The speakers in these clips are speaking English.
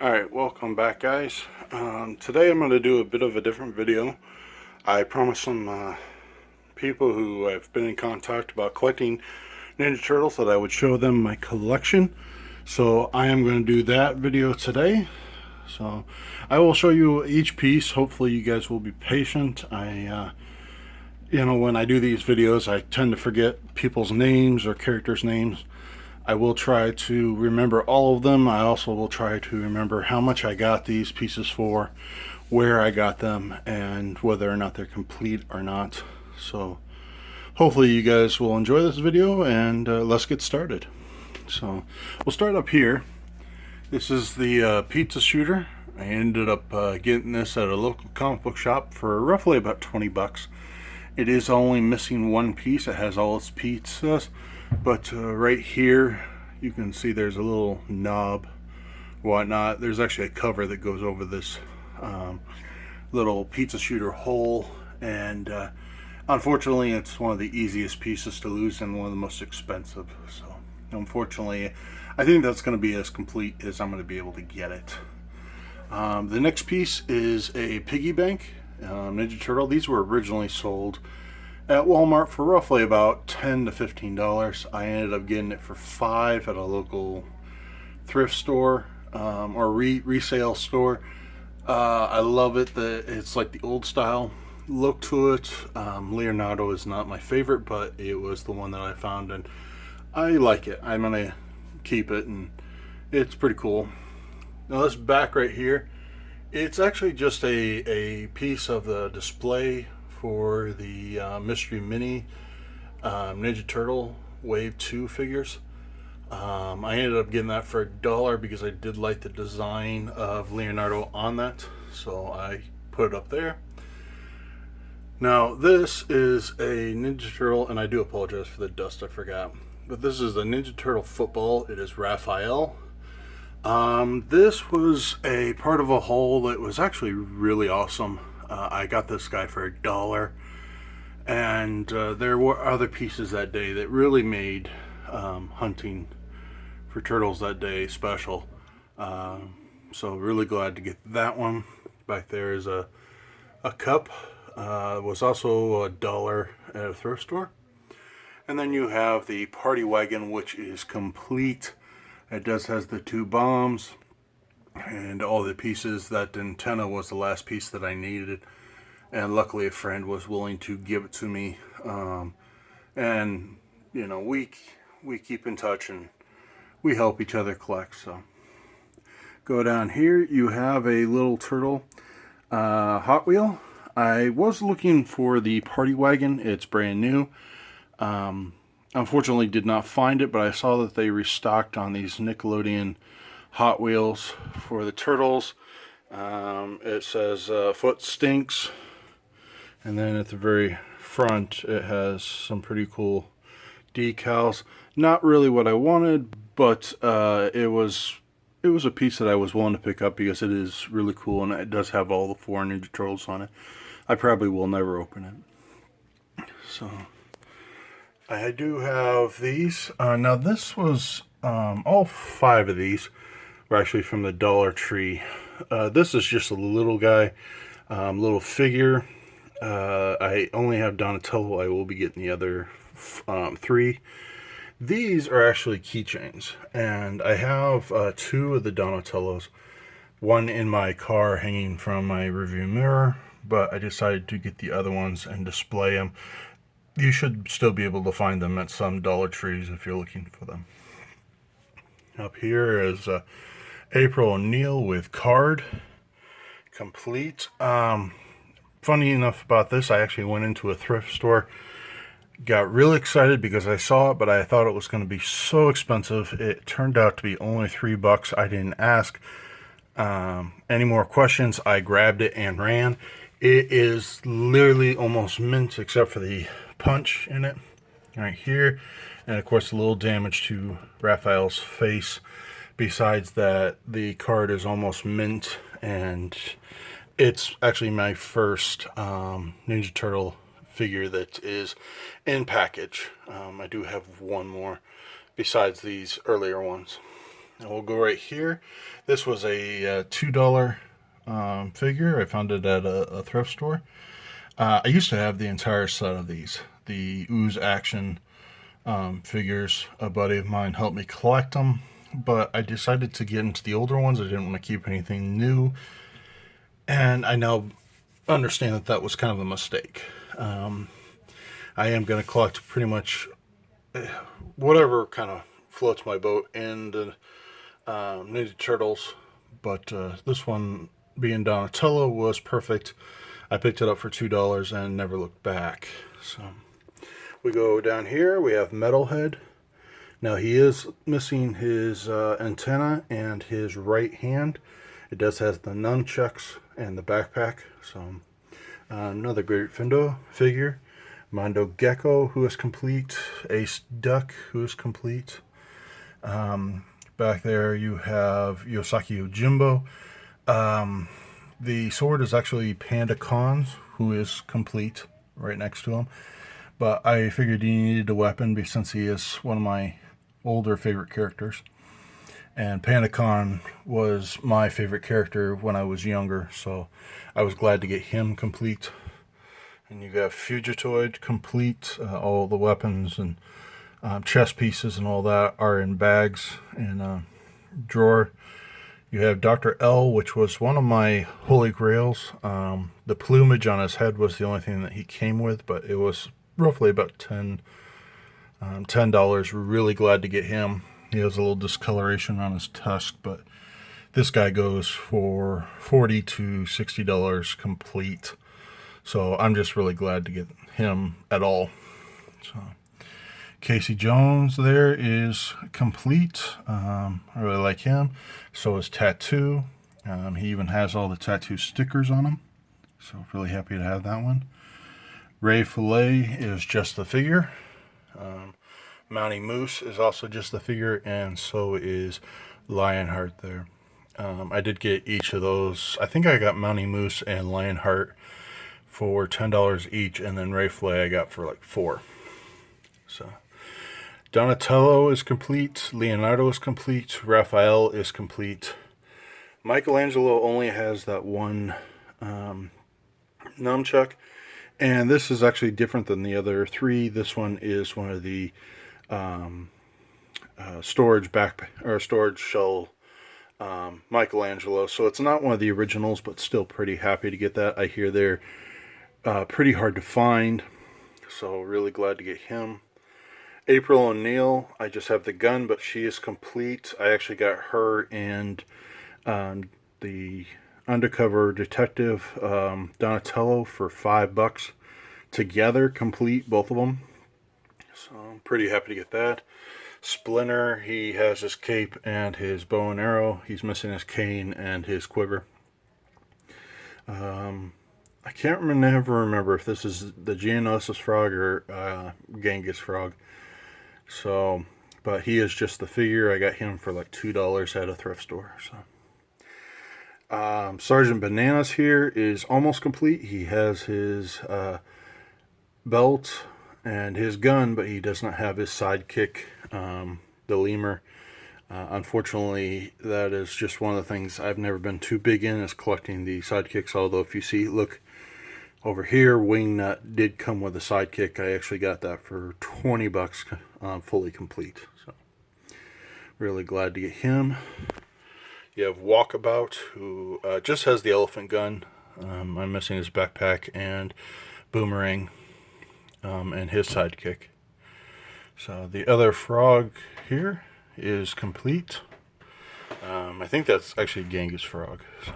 Alright, welcome back guys. Today I'm going to do a bit of a different video. I promised some people who have been in contact about collecting Ninja Turtles that I would show them my collection. So I am going to do that video today. So I will show you each piece. Hopefully you guys will be patient. When I do these videos I tend to forget people's names or characters' names. I will try to remember all of them. I also will try to remember how much I got these pieces for, where I got them, and whether or not they're complete or not. So hopefully you guys will enjoy this video, and let's get started. So we'll start up here. This is the pizza shooter. I ended up getting this at a local comic book shop for roughly about 20 bucks. It is only missing one piece. It has all its pizzas. But right here you can see there's a little knob, whatnot. There's actually a cover that goes over this little pizza shooter hole, and unfortunately it's one of the easiest pieces to lose and one of the most expensive. So unfortunately I think that's going to be as complete as I'm going to be able to get it. The next piece is a piggy bank Ninja Turtle. These were originally sold at Walmart for roughly about $10 to $15. I ended up getting it for $5 at a local thrift store or resale store. I love it. It's like the old style look to it. Leonardo is not my favorite, but it was the one that I found and I like it. I'm gonna keep it, and it's pretty cool. Now this back right here, it's actually just a piece of the display for the Mystery Mini Ninja Turtle Wave 2 figures. I ended up getting that for $1 because I did like the design of Leonardo on that, so I put it up there. Now this is a Ninja Turtle, and I do apologize for the dust, I forgot, but this is the Ninja Turtle football. It is Raphael. This was a part of a haul that was actually really awesome. I got this guy for $1, and there were other pieces that day that really made hunting for turtles that day special. So really glad to get that one. Back there is a cup. It was also $1 at a thrift store. And then you have the party wagon, which is complete. It does has the 2 bombs and all the pieces. That antenna was the last piece that I needed, and luckily a friend was willing to give it to me. And you know, we keep in touch and we help each other collect. So go down here, you have a little turtle Hot Wheel. I was looking for the party wagon. It's brand new. Unfortunately did not find it, but I saw that they restocked on these Nickelodeon Hot Wheels for the turtles. It says foot stinks, and then at the very front it has some pretty cool decals. Not really what I wanted, but it was a piece that I was willing to pick up because it is really cool, and it does have all the 4 Ninja Turtles on it. I probably will never open it. So I do have these. Now this was all 5 of these were actually from the Dollar Tree. This is just a little guy, little figure. I only have Donatello. I will be getting the other 3. These are actually keychains, and I have 2 of the Donatellos. One in my car hanging from my rearview mirror, but I decided to get the other ones and display them. You should still be able to find them at some Dollar Trees if you're looking for them. Up here is April O'Neil with card, complete. Funny enough about this, I actually went into a thrift store, got really excited because I saw it, but I thought it was going to be so expensive. It turned out to be only $3. I didn't ask any more questions. I grabbed it and ran. It is literally almost mint except for the punch in it right here, and of course a little damage to Raphael's face. Besides that, the card is almost mint, and it's actually my first Ninja Turtle figure that is in package. I do have one more besides these earlier ones. And we'll go right here. This was a $2 figure. I found it at a thrift store. I used to have the entire set of these, the Ooze Action figures. A buddy of mine helped me collect them, but I decided to get into the older ones. I didn't want to keep anything new, and I now understand that that was kind of a mistake. I am going to collect pretty much whatever kind of floats my boat in the Ninja Turtles, but this one, being Donatello, was perfect. I picked it up for $2 and never looked back. So we go down here. We have Metalhead. Now he is missing his antenna and his right hand. It does have the nunchucks and the backpack. So another great Findo figure. Mondo Gecko, who is complete. Ace Duck, who is complete. Back there you have Yosaki Yojimbo. The sword is actually Panda Khan's, who is complete, right next to him. But I figured he needed a weapon since he is one of my older favorite characters. And Panda Khan was my favorite character when I was younger, so I was glad to get him complete. And you got Fugitoid complete. All the weapons and chest pieces and all that are in bags in a drawer. You have Dr. L, which was one of my holy grails. The plumage on his head was the only thing that he came with, but it was roughly about $10. Really glad to get him. He has a little discoloration on his tusk, but this guy goes for $40 to $60 complete. So I'm just really glad to get him at all. So Casey Jones there is complete. I really like him. So is Tattoo. He even has all the tattoo stickers on him. So really happy to have that one. Ray Fillet is just the figure. Mountie Moose is also just the figure, and so is Lionheart there. I did get each of those. I think I got Mountie Moose and Lionheart for $10 each, and then Ray Fillet I got for like $4. So Donatello is complete. Leonardo is complete. Raphael is complete. Michelangelo only has that one nunchuck, and this is actually different than the other three. This one is one of the storage shell Michelangelo, so it's not one of the originals, but still pretty happy to get that. I hear they're pretty hard to find, so really glad to get him. April O'Neil, I just have the gun, but she is complete. I actually got her and the undercover detective Donatello for $5 together, complete, both of them. So I'm pretty happy to get that. Splinter, he has his cape and his bow and arrow. He's missing his cane and his quiver. I can't never remember if this is the Geonosis frog or Genghis frog. So, but he is just the figure. I got him for like $2 at a thrift store. So, Sergeant Bananas here is almost complete. He has his belt and his gun, but he does not have his sidekick, the lemur. Unfortunately, that is just one of the things I've never been too big in, is collecting the sidekicks. Although if you see, look over here, Wingnut did come with a sidekick. I actually got that for $20, fully complete. So really glad to get him. You have Walkabout, who just has the elephant gun. I'm missing his backpack and Boomerang, and his sidekick. So the other frog here is complete. I think that's actually Genghis frog. So.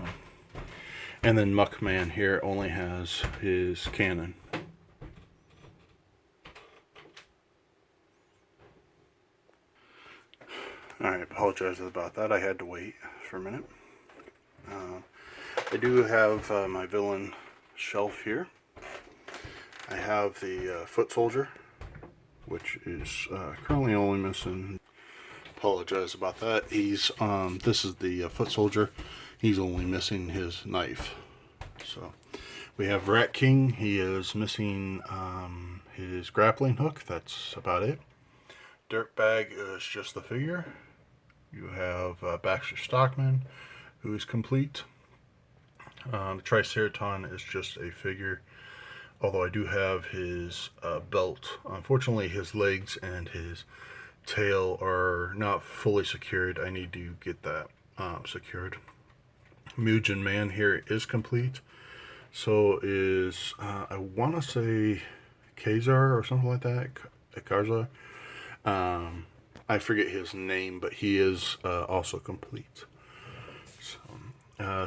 And then Muckman here only has his cannon. I apologize about that. I had to wait for a minute. I do have my villain shelf here. I have the foot soldier, which is currently only missing. Apologize about that. He's this is the foot soldier. He's only missing his knife. So we have Rat King. He is missing his grappling hook. That's about it. Dirtbag is just the figure. You have Baxter Stockman, who is complete. The Triceraton is just a figure, although I do have his belt. Unfortunately, his legs and his tail are not fully secured. I need to get that secured. Mutant Man here is complete. So is, I want to say Kazar or something like that. Karza. I forget his name, but he is also complete. So,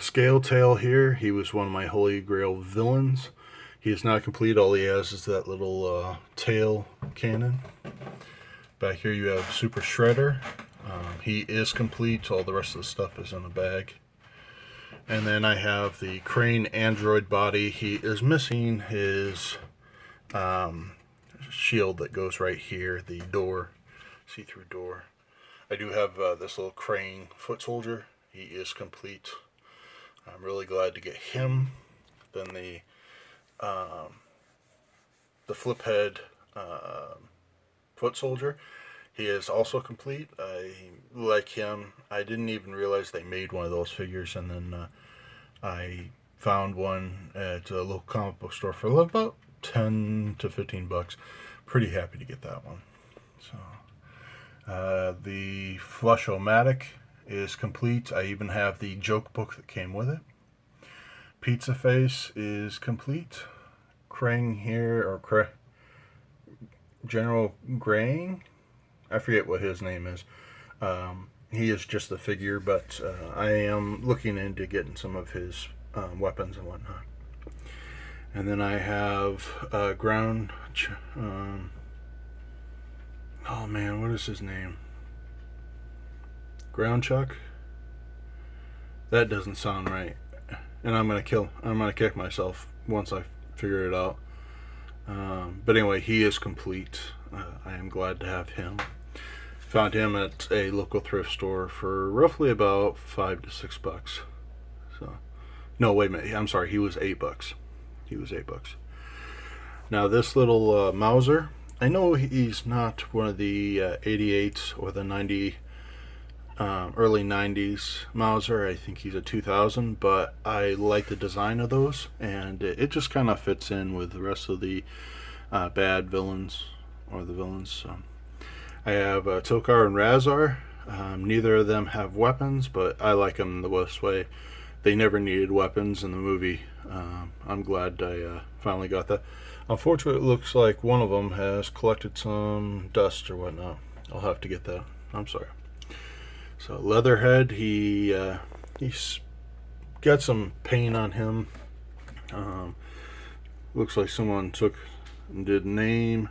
Scale Tail here, he was one of my Holy Grail villains. He is not complete. All he has is that little tail cannon. Back here you have Super Shredder. He is complete. All the rest of the stuff is in a bag. And then I have the Crane android body. He is missing his shield that goes right here, the door, see-through door. I do have this little Crane foot soldier. He is complete. I'm really glad to get him. Then the flip head foot soldier. He is also complete. I like him. I didn't even realize they made one of those figures, and then I found one at a local comic book store for about 10 to 15 bucks. Pretty happy to get that one. So the Flush-O-Matic is complete. I even have the joke book that came with it. Pizza Face is complete. Krang here, or General Grang, I forget what his name is. He is just a figure, but I am looking into getting some of his weapons and whatnot. And then I have oh man, what is his name? Ground Chuck? That doesn't sound right. And I'm gonna kick myself once I figure it out. But anyway, he is complete. I am glad to have him. Found him at a local thrift store for roughly about $5 to $6. So, no, wait a minute. I'm sorry. He was $8. He was $8. Now this little Mauser, I know he's not one of the 88 or the 90, early 90s Mauser. I think he's a 2000, but I like the design of those, and it just kind of fits in with the rest of the bad villains, or the villains. So I have Tokar and Razar. Neither of them have weapons, but I like them the best way. They never needed weapons in the movie. I'm glad I finally got that. Unfortunately, it looks like one of them has collected some dust or whatnot. I'll have to get that. I'm sorry. So Leatherhead, he's got some paint on him. Looks like someone took and did name,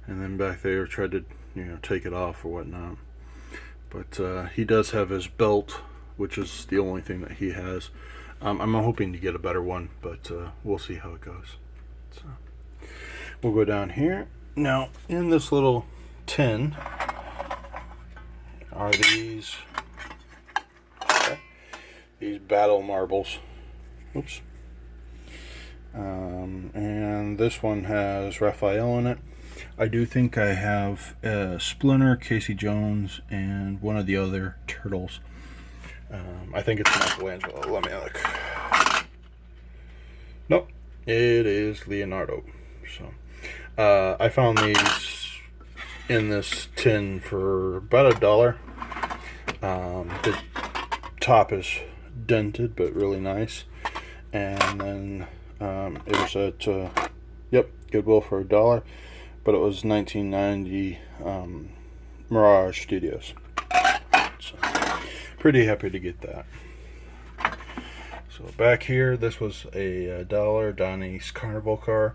and then back there tried to take it off or whatnot. But he does have his belt, which is the only thing that he has. I'm hoping to get a better one, but we'll see how it goes. So we'll go down here. Now, in this little tin are these battle marbles. Oops. And this one has Raphael in it. I do think I have Splinter, Casey Jones, and one of the other turtles. I think it's Michelangelo. Let me look. Nope, it is Leonardo. So I found these in this tin for about $1. The top is dented, but really nice. And then it was at Goodwill for $1, but it was 1990 Mirage Studios. So pretty happy to get that. So back here, this was a $1 Donnie's Carnival car.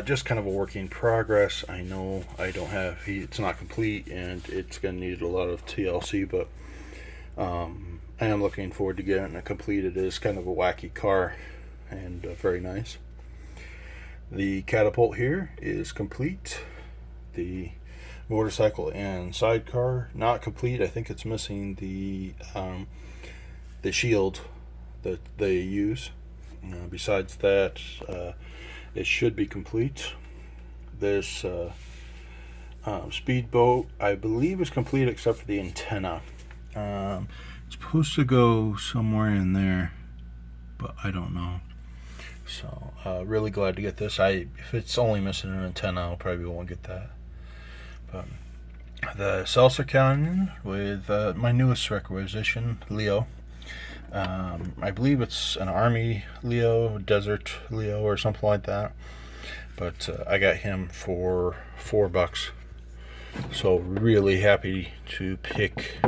Just kind of a work in progress. I know I don't have, it's not complete, and it's going to need a lot of TLC, but I am looking forward to getting it completed. It is kind of a wacky car, and very nice. The catapult here is complete. The motorcycle and sidecar, not complete. I think it's missing the shield that they use. Besides that, it should be complete. This speedboat, I believe, is complete except for the antenna. It's supposed to go somewhere in there, but I don't know. So really glad to get this. If it's only missing an antenna, I probably won't get that. But the Seltzer Cannon with my newest requisition, Leo. I believe it's an Army Leo, Desert Leo, or something like that. But I got him for $4. So really happy to pick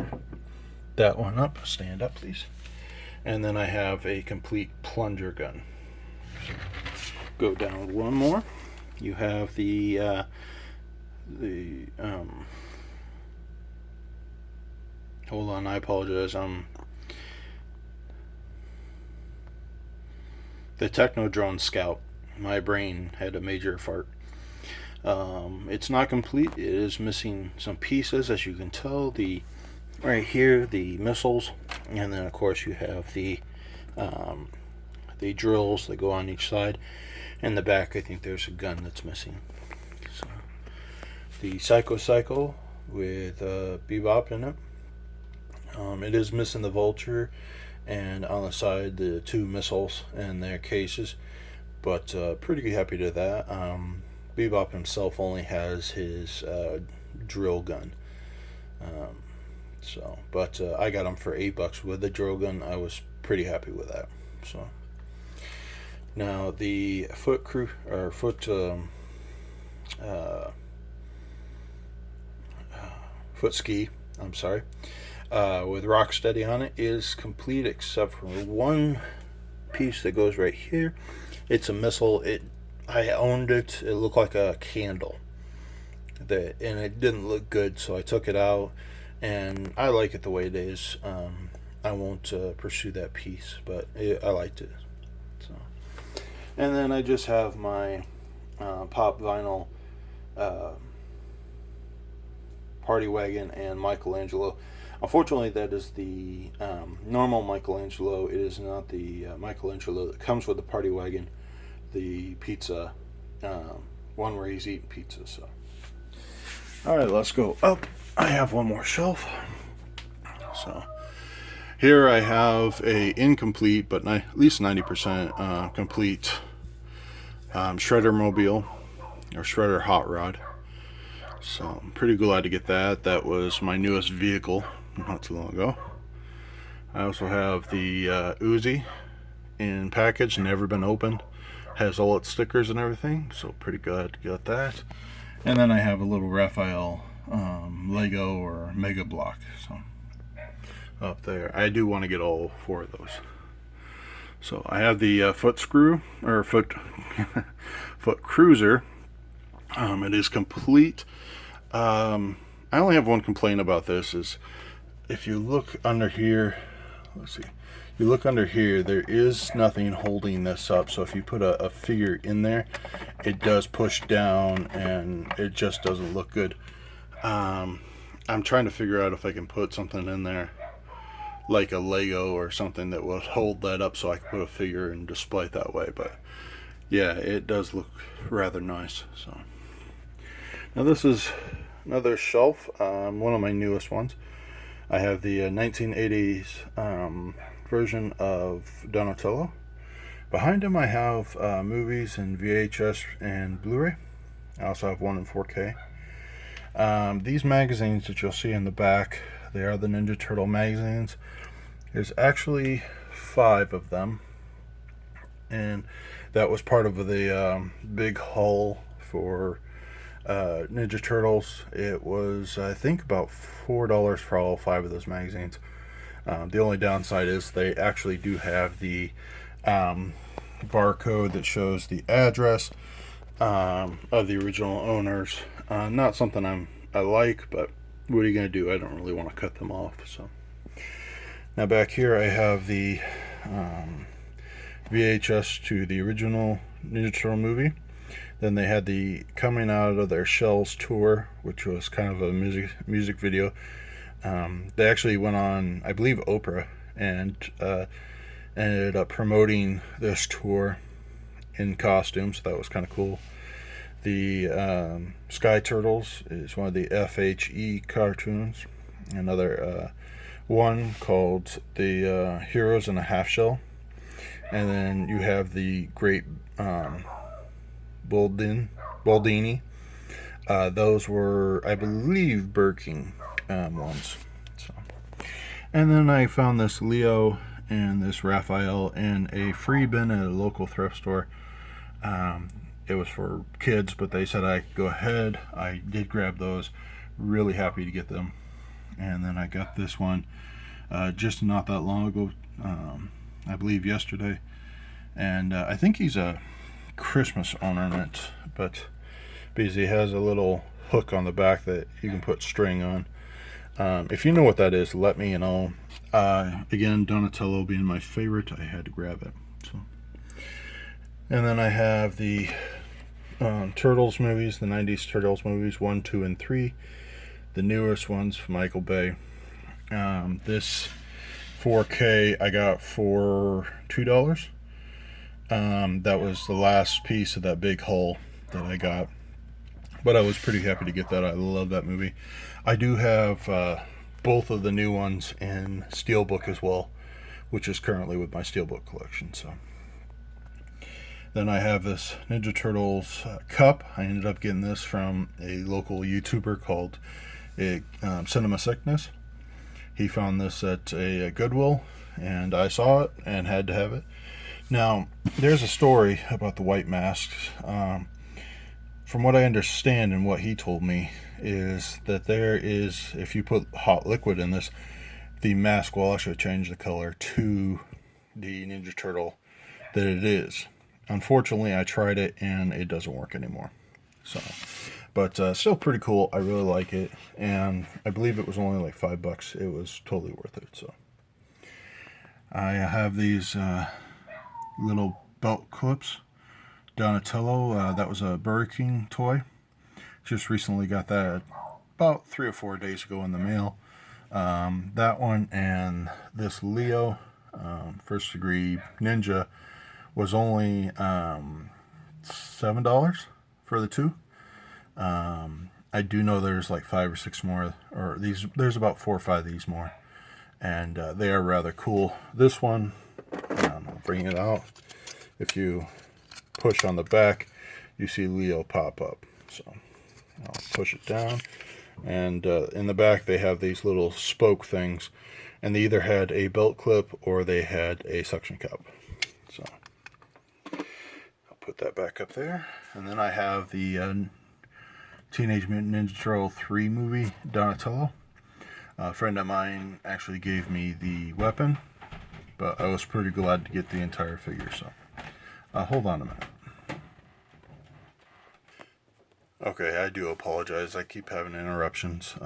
that one up. Stand up, please. And then I have a complete plunger gun. So go down one more. You have the hold on, I apologize. The Technodrone Scout. My brain had a major fart. It's not complete. It is missing some pieces, as you can tell. Right here, the missiles, and then of course you have the drills that go on each side. In the back, I think there's a gun that's missing. So, the Psycho with Bebop in it. It is missing the Vulture, and on the side the 2 missiles and their cases. But pretty happy to that. Bebop himself only has his drill gun. But I got him for $8 with the drill gun. I was pretty happy with that. So now the foot ski, I'm sorry, with Rocksteady on it is complete except for one piece that goes right here. It's a missile. I owned it. It looked like a candle. And it didn't look good, so I took it out. And I like it the way it is. I won't pursue that piece, but I liked it. So, and then I just have my pop vinyl Party Wagon and Michelangelo. Unfortunately, that is the normal Michelangelo. It is not the Michelangelo that comes with the Party Wagon, the pizza one where he's eating pizza. So, all right, let's go up. I have one more shelf. So here I have a incomplete, but at least 90% complete shredder mobile or shredder hot rod. So I'm pretty glad to get that. That was my newest vehicle not too long ago. I also have the Uzi in package, never been opened. Has all its stickers and everything, so pretty glad to get that. And then I have a little Raphael Lego or Mega Block. So up there, I do want to get all 4 of those. So I have the foot screw or foot cruiser. It is complete. I only have one complaint about this: is if you look under here, let's see. You look under here, there is nothing holding this up. So if you put a figure in there, it does push down and it just doesn't look good. I'm trying to figure out if I can put something in there like a Lego or something that will hold that up so I can put a figure and display it that way. But yeah, it does look rather nice. So now this is another shelf, one of my newest ones. I have the 1980s version of Donatello. Behind him I have movies in VHS and Blu-ray. I also have one in 4K. These magazines that you'll see in the back, they are the Ninja Turtle magazines. There's actually 5 of them, and that was part of the big haul for Ninja Turtles. It was, I think, about $4 for all 5 of those magazines. The only downside is they actually do have the barcode that shows the address of the original owners. Not something I like, but what are you going to do? I don't really want to cut them off. So now back here I have the VHS to the original Ninja Turtle movie. Then they had the Coming Out of Their Shells tour, which was kind of a music video. They actually went on, I believe, Oprah, and ended up promoting this tour in costume, so that was kind of cool. The Sky Turtles is one of the FHE cartoons, another one called the Heroes in a Half Shell, and then you have the Great Baldini. Those were, I believe, Birking ones. So, and then I found this Leo and this Raphael in a free bin at a local thrift store. It was for kids, but they said I could go ahead. I did grab those. Really happy to get them. And then I got this one just not that long ago, I believe yesterday. And I think he's a Christmas ornament, but because he has a little hook on the back that you can put string on. If you know what that is, let me know. Again, Donatello being my favorite, I had to grab it. So, and then I have the Turtles movies, the 90s Turtles movies, 1, 2, and 3. The newest ones from Michael Bay. This 4K I got for $2. That was the last piece of that big haul that I got. But I was pretty happy to get that. I love that movie. I do have both of the new ones in Steelbook as well, which is currently with my Steelbook collection. So then I have this Ninja Turtles cup. I ended up getting this from a local YouTuber called Cinema Sickness. He found this at a Goodwill, and I saw it and had to have it. Now, there's a story about the white masks. From what I understand and what he told me, is that there is, if you put hot liquid in this, the mask will actually change the color to the Ninja Turtle that it is. Unfortunately, I tried it and it doesn't work anymore. So, but still pretty cool. I really like it, and I believe it was only like $5. It was totally worth it. So, I have these little belt clips. Donatello, that was a Burger King toy. Just recently got that about 3 or 4 days ago in the mail. That one and this Leo First Degree Ninja was only $7 for the two. I do know there's like 5 or 6 more, or there's about 4 or 5 of these more, and they are rather cool. This one, I'll bring it out. If you push on the back, you see Leo pop up. So I'll push it down, and in the back they have these little spoke things, and they either had a belt clip or they had a suction cup. So I'll put that back up there, and then I have the Teenage Mutant Ninja Turtle 3 movie Donatello. A friend of mine actually gave me the weapon, but I was pretty glad to get the entire figure. So hold on a minute. Okay, I do apologize. I keep having interruptions.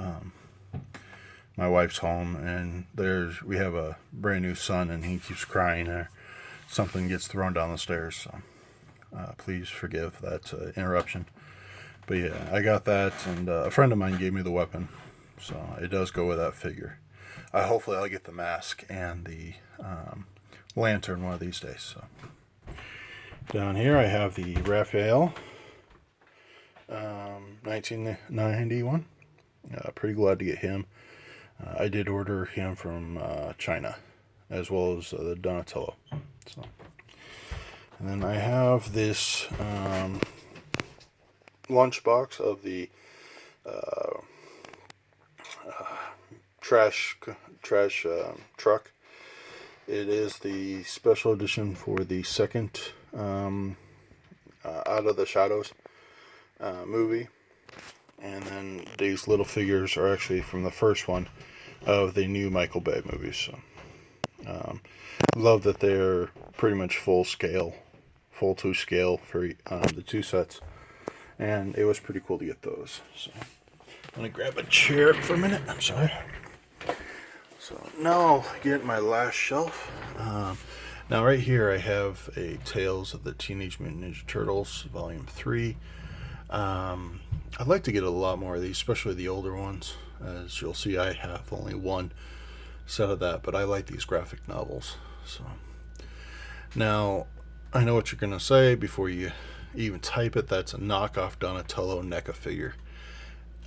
My wife's home, and we have a brand new son, and he keeps crying, or something gets thrown down the stairs. So please forgive that interruption. But yeah, I got that, and a friend of mine gave me the weapon, so it does go with that figure. Hopefully I'll get the mask and the lantern one of these days. So down here I have the Raphael 1991. Pretty glad to get him. I did order him from China, as well as the Donatello. So, and then I have this lunchbox of the trash truck. It is the special edition for the second Out of the Shadows movie, and then these little figures are actually from the first one of the new Michael Bay movies. So love that they're pretty much full to scale for the 2 sets, and it was pretty cool to get those. So I'm gonna grab a chair for a minute. I'm sorry. So now I'll get my last shelf. Now right here I have a Tales of the Teenage Mutant Ninja Turtles Volume 3. I'd like to get a lot more of these, especially the older ones. As you'll see, I have only one set of that, but I like these graphic novels. So now I know what you're gonna say before you even type it. That's a knockoff Donatello NECA figure.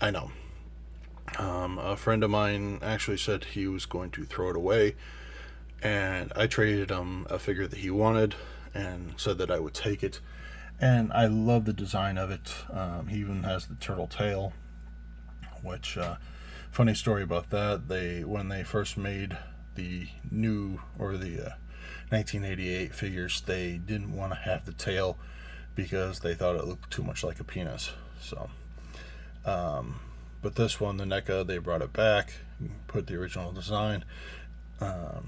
I know. A friend of mine actually said he was going to throw it away, and I traded him a figure that he wanted and said that I would take it. And I love the design of it. He even has the turtle tail, which, funny story about that, when they first made the new, or the 1988 figures, they didn't want to have the tail because they thought it looked too much like a penis. So, but this one, the NECA, they brought it back, put the original design.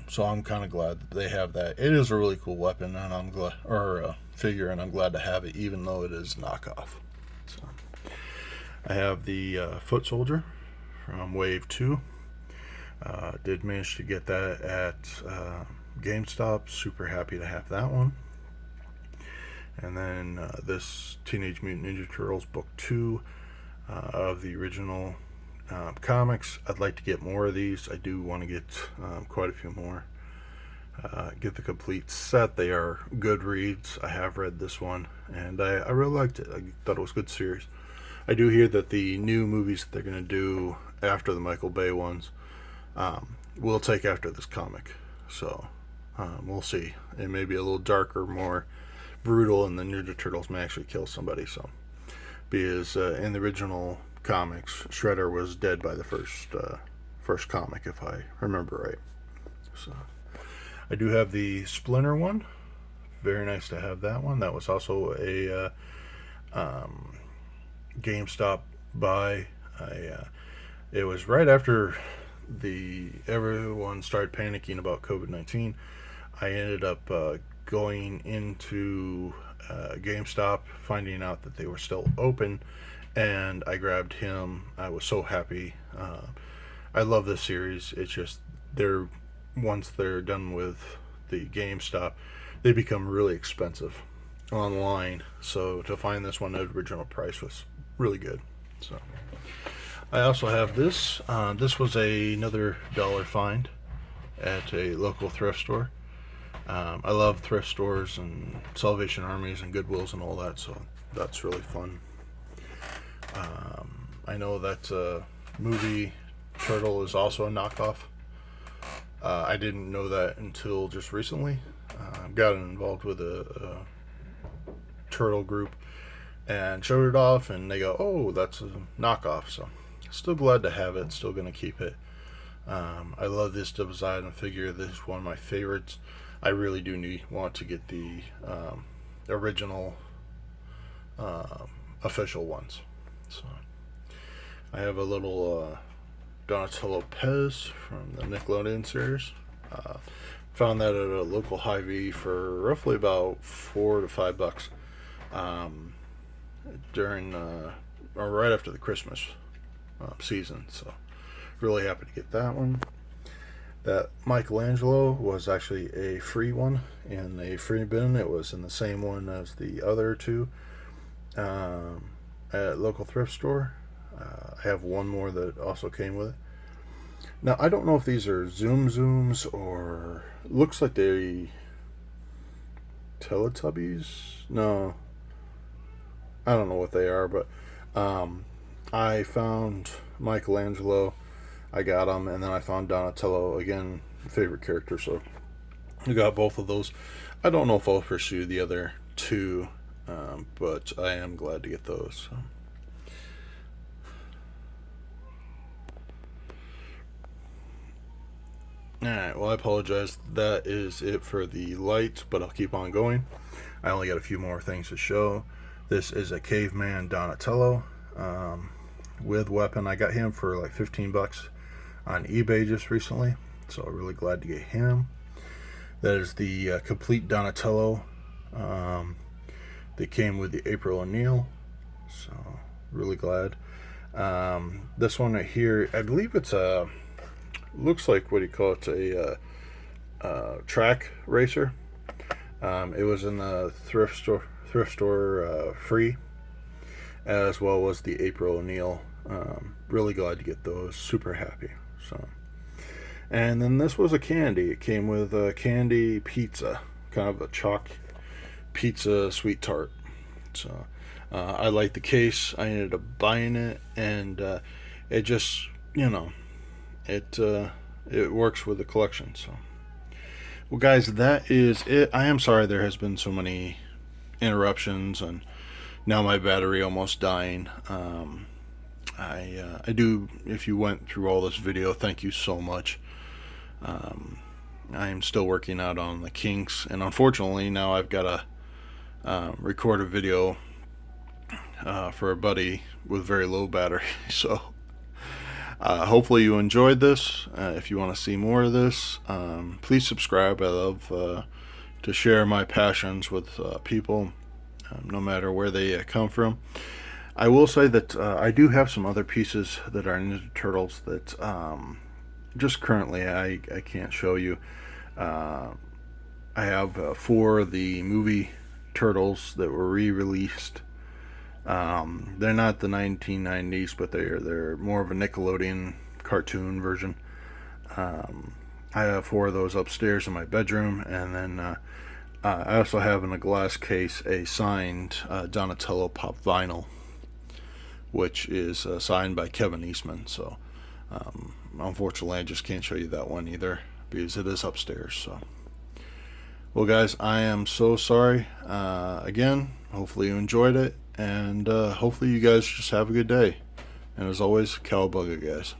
So I'm kind of glad that they have that. It is a really cool weapon, and I'm glad, or figure, and I'm glad to have it, even though it is knockoff. So I have the foot soldier from Wave 2. Did manage to get that at GameStop. Super happy to have that one. And then this Teenage Mutant Ninja Turtles Book 2 of the original comics. I'd like to get more of these. I do want to get quite a few more. Get the complete set. They are good reads. I have read this one, and I really liked it. I thought it was a good series. I do hear that the new movies that they're going to do after the Michael Bay ones will take after this comic. So we'll see. It may be a little darker, more brutal, and the Ninja Turtles may actually kill somebody. So, because in the original comics, Shredder was dead by the first comic, if I remember right. So I do have the Splinter one. Very nice to have that one. That was also a GameStop buy. It was right after everyone started panicking about COVID-19. I ended up going into GameStop, finding out that they were still open, and I grabbed him. I was so happy. I love this series. It's just once they're done with the GameStop, they become really expensive online. So to find this one at original price was really good. So I also have this. This was another dollar find at a local thrift store. I love thrift stores and Salvation Armies and Goodwills and all that, so that's really fun. I know that movie Turtle is also a knockoff. I didn't know that until just recently. Got involved with a turtle group and showed it off, and they go, "Oh, that's a knockoff." So still glad to have it. Still gonna keep it. I love this design and figure. This is one of my favorites. I really do want to get the original official ones. So I have a little Donatello Pez from the Nickelodeon series. Found that at a local Hy-Vee for roughly about $4 to $5 during or right after the Christmas season. So really happy to get that one. That Michelangelo was actually a free one in a free bin. It was in the same one as the other two at local thrift store. I have one more that also came with it. Now, I don't know if these are Zooms or looks like they Teletubbies. No, I don't know what they are, but I found Michelangelo. I got him, and then I found Donatello, again, favorite character, so I got both of those. I don't know if I'll pursue the other two, but I am glad to get those. So. Alright, well, I apologize. That is it for the lights, but I'll keep on going. I only got a few more things to show. This is a caveman Donatello with weapon. I got him for like $15 on eBay just recently, so I'm really glad to get him. That is the complete Donatello. They came with the April O'Neil, so really glad. This one right here, I believe it's a looks like, what do you call it, a track racer. It was in the thrift store free, as well as the April O'Neil. Really glad to get those. Super happy. So, and then this was a candy. It came with a candy pizza, kind of a chalk pizza sweet tart. So I like the case. I ended up buying it, and it just you know, it works with the collection. So, well, guys, that is it. I am sorry there has been so many interruptions, and now my battery almost dying. I do. If you went through all this video, thank you so much. I am still working out on the kinks, and unfortunately now I've got to record a video for a buddy with very low battery. So hopefully you enjoyed this. If you want to see more of this, please subscribe. I love to share my passions with people, no matter where they come from. I will say that I do have some other pieces that are Ninja Turtles that just currently I can't show you. I have 4 of the movie Turtles that were re-released. They're not the 1990s, but they're more of a Nickelodeon cartoon version. I have 4 of those upstairs in my bedroom, and then I also have in a glass case a signed Donatello pop vinyl, which is signed by Kevin Eastman. So unfortunately I just can't show you that one either because it is upstairs. So, well, guys, I am so sorry. Again, hopefully you enjoyed it, and hopefully you guys just have a good day. And as always, cowabunga, guys.